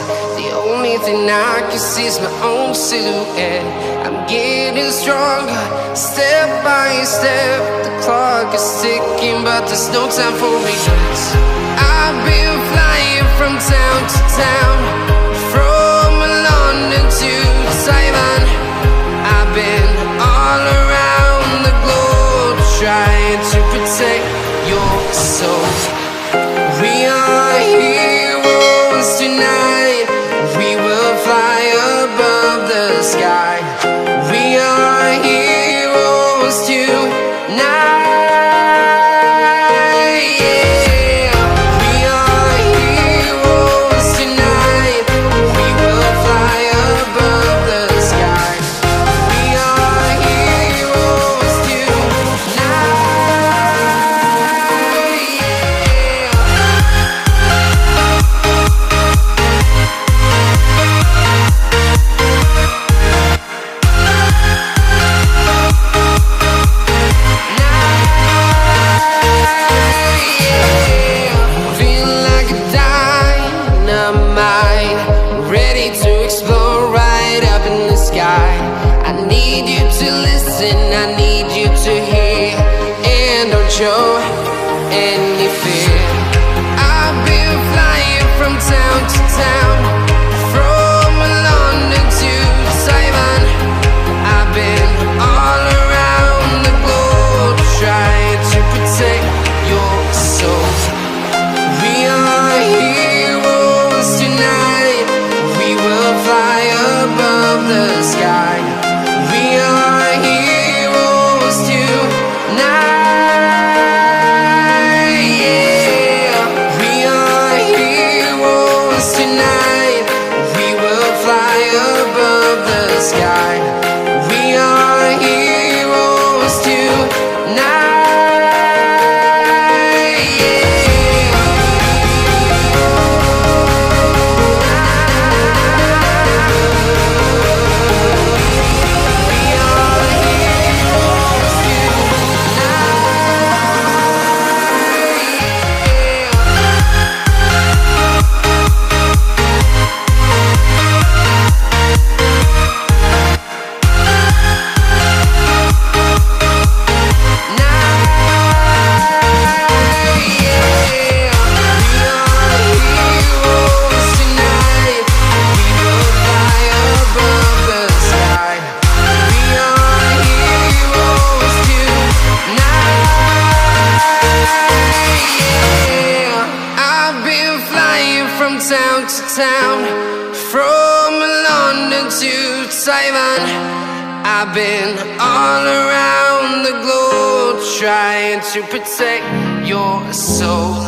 The only thing I can see is my own silhouette. I'm getting stronger, step by step. The clock is ticking, but there's no time for regrets. I've been flying from town to town, from London to Taiwan. I've been all around the globe, trying to protect your soul. We are heroes tonight. We will fly above the sky. We are heroes tonight. Yeah. We are heroes tonight. We will fly above the sky. We are heroes tonight. Ready to explore right up in the sky. I need you to listen, I need you to hear, and don't show any fear. I've been flying from town to town, from London to Taiwan. I've been all around the globe, trying to protect your soul. We are heroes tonight. We will fly above the sky. We are heroes tonight. Yeah. We are heroes tonight. We will fly above the sky. We are heroes tonight. Town to town, from London to Taiwan. I've been all around the globe, trying to protect your soul.